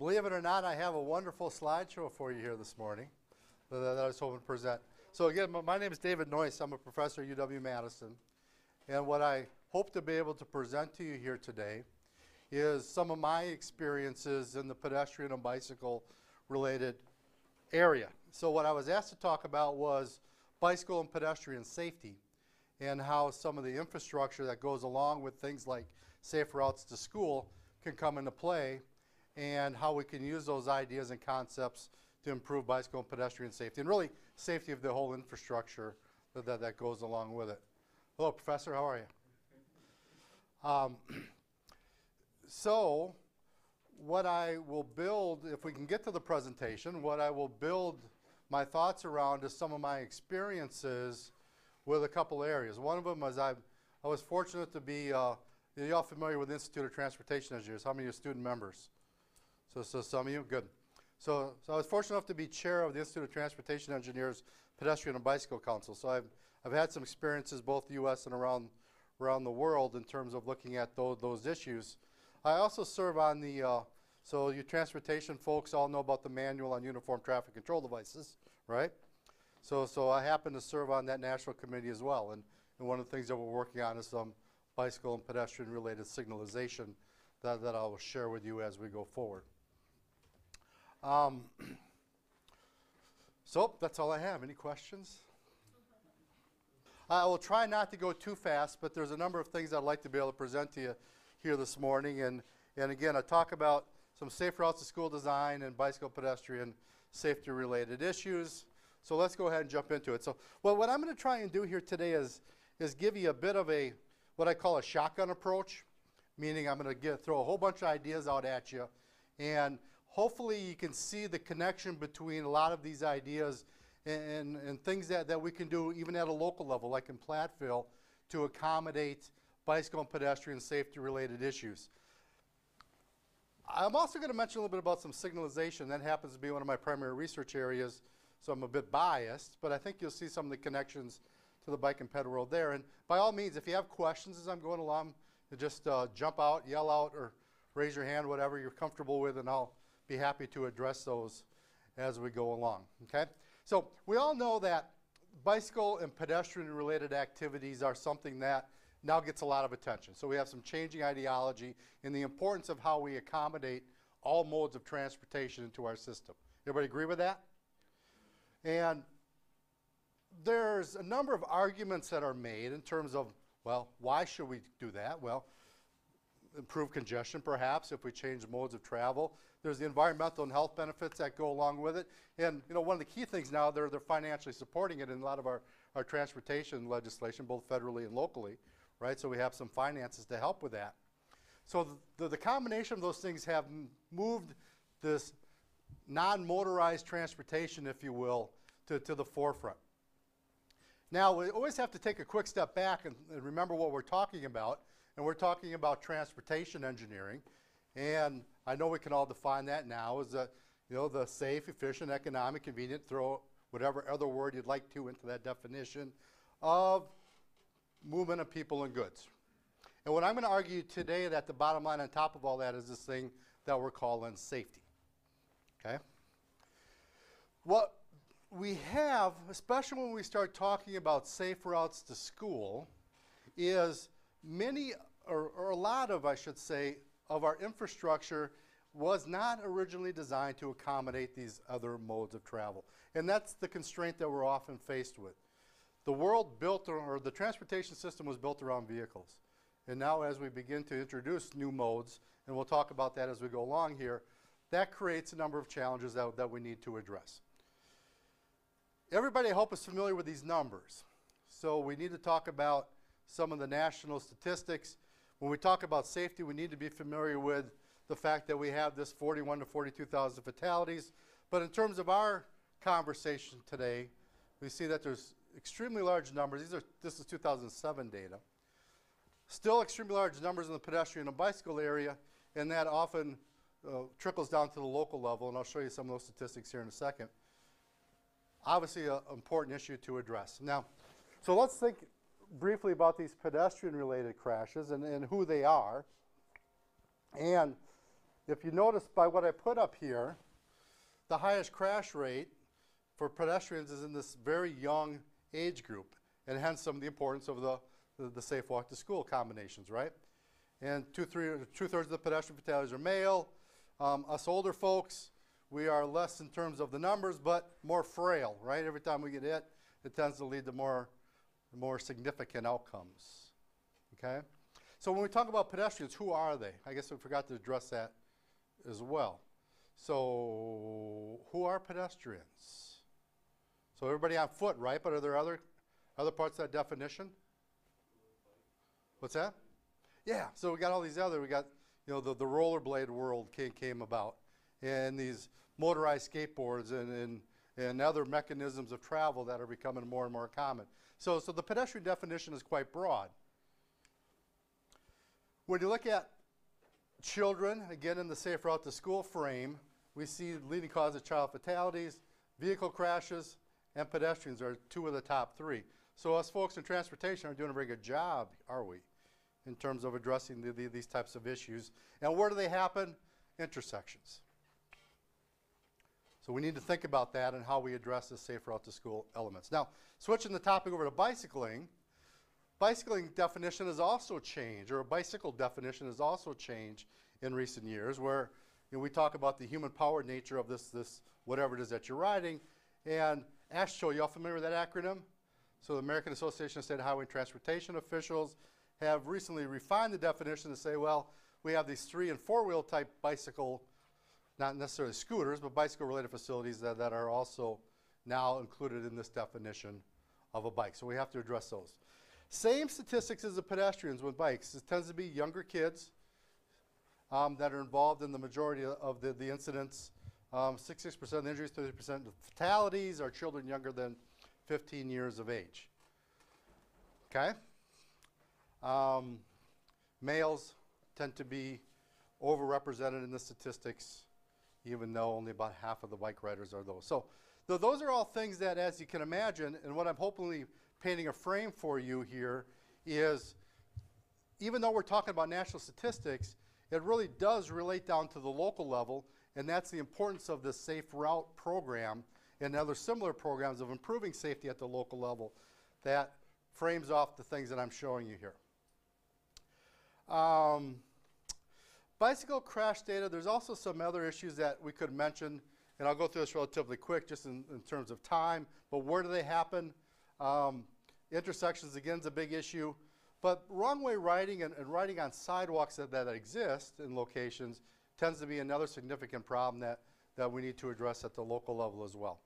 Believe it or not, I have a wonderful slideshow for you here this morning that I was hoping to present. So again, my name is David Noyce. I'm a professor at UW-Madison. And what I hope to be able to present to you here today is some of my experiences in the pedestrian and bicycle related area. So what I was asked to talk about was bicycle and pedestrian safety and how some of the infrastructure that goes along with things like safe routes to school can come into play, and how we can use those ideas and concepts to improve bicycle and pedestrian safety, and really safety of the whole infrastructure that goes along with it. Hello, Professor, how are you? So what I will build, if we can get to the presentation, what I will build my thoughts around is some of my experiences with a couple areas. One of them is I was fortunate to be, you're all familiar with the Institute of Transportation Engineers. How many of you are student members? So some of you, good. So I was fortunate enough to be chair of the Institute of Transportation Engineers Pedestrian and Bicycle Council. So I've had some experiences both the U.S. and around the world in terms of looking at those issues. I also serve on the, so you transportation folks all know about the Manual on Uniform Traffic Control Devices, right? So I happen to serve on that national committee as well. And one of the things that we're working on is some bicycle and pedestrian related signalization that I will share with you as we go forward. So that's all I have. Any questions? I will try not to go too fast, but there's a number of things I'd like to be able to present to you here this morning. And again, I talk about some safe routes to school design and bicycle pedestrian safety related issues. So let's go ahead and jump into it. So what I'm going to try and do here today is give you a bit of a, what I call a shotgun approach, meaning I'm going to throw a whole bunch of ideas out at you, and hopefully you can see the connection between a lot of these ideas and things that we can do even at a local level, like in Platteville, to accommodate bicycle and pedestrian safety related issues. I'm also going to mention a little bit about some signalization. That happens to be one of my primary research areas, so I'm a bit biased, but I think you'll see some of the connections to the bike and pedal world there. And by all means, if you have questions as I'm going along, just jump out, yell out, or raise your hand, whatever you're comfortable with, and I'll be happy to address those as we go along, okay? So we all know that bicycle and pedestrian related activities are something that now gets a lot of attention. So we have some changing ideology in the importance of how we accommodate all modes of transportation into our system. Everybody agree with that? And there's a number of arguments that are made in terms of, well, why should we do that? Well, improve congestion perhaps if we change modes of travel. There's the environmental and health benefits that go along with it. And you know, one of the key things now, they're financially supporting it in a lot of our transportation legislation, both federally and locally, right? So we have some finances to help with that. So the combination of those things have moved this non-motorized transportation, if you will, to the forefront. Now, we always have to take a quick step back and remember what we're talking about. And we're talking about transportation engineering. And I know we can all define that now as the safe, efficient, economic, convenient, throw whatever other word you'd like to into that definition of movement of people and goods. And what I'm going to argue today, that the bottom line on top of all that is this thing that we're calling safety. Okay? What we have, especially when we start talking about safe routes to school, is many, or a lot of, I should say, of our infrastructure was not originally designed to accommodate these other modes of travel. And that's the constraint that we're often faced with. The world built, or the transportation system was built around vehicles. And now as we begin to introduce new modes, and we'll talk about that as we go along here, that creates a number of challenges that we need to address. Everybody, I hope, is familiar with these numbers. So we need to talk about some of the national statistics. When we talk about safety, we need to be familiar with the fact that we have this 41 to 42,000 fatalities. But in terms of our conversation today, we see that there's extremely large numbers. This is 2007 data. Still extremely large numbers in the pedestrian and bicycle area, and that often trickles down to the local level, and I'll show you some of those statistics here in a second. Obviously, an important issue to address. Now, so let's think briefly about these pedestrian-related crashes and who they are. And if you notice by what I put up here, the highest crash rate for pedestrians is in this very young age group, and hence some of the importance of the safe walk to school combinations, right? And two-thirds of the pedestrian fatalities are male. Us older folks, we are less in terms of the numbers, but more frail, right? Every time we get hit, it tends to lead to more significant outcomes, okay? So when we talk about pedestrians, who are they? I guess we forgot to address that as well. So who are pedestrians? So everybody on foot, right? But are there other parts of that definition? What's that? Yeah, so we got all these other, we got, you know, the rollerblade world came about, and these motorized skateboards and other mechanisms of travel that are becoming more and more common. So the pedestrian definition is quite broad. When you look at children, again in the safe route to school frame, we see leading cause of child fatalities, vehicle crashes, and pedestrians are two of the top three. So us folks in transportation aren't doing a very good job, are we, in terms of addressing these types of issues. And where do they happen? Intersections. So we need to think about that and how we address the safe route to school elements. Now, switching the topic over to bicycling, bicycling definition has also changed, or a bicycle definition has also changed in recent years, where, you know, we talk about the human-powered nature of this whatever it is that you're riding. And AASHTO, you all familiar with that acronym? So the American Association of State Highway and Transportation officials have recently refined the definition to say, well, we have these 3- and 4-wheel type bicycle, not necessarily scooters, but bicycle-related facilities that are also now included in this definition of a bike. So we have to address those. Same statistics as the pedestrians with bikes. It tends to be younger kids that are involved in the majority of the incidents. 66% of the injuries, 30% of the fatalities are children younger than 15 years of age. Okay? Males tend to be overrepresented in the statistics, even though only about half of the bike riders are those. So those are all things that, as you can imagine, and what I'm hopefully painting a frame for you here is, even though we're talking about national statistics, it really does relate down to the local level, and that's the importance of the Safe Route program and other similar programs of improving safety at the local level that frames off the things that I'm showing you here. Bicycle crash data, there's also some other issues that we could mention, and I'll go through this relatively quick just in terms of time, but where do they happen? Intersections, again, is a big issue, but wrong way riding and riding on sidewalks that exist in locations tends to be another significant problem that we need to address at the local level as well.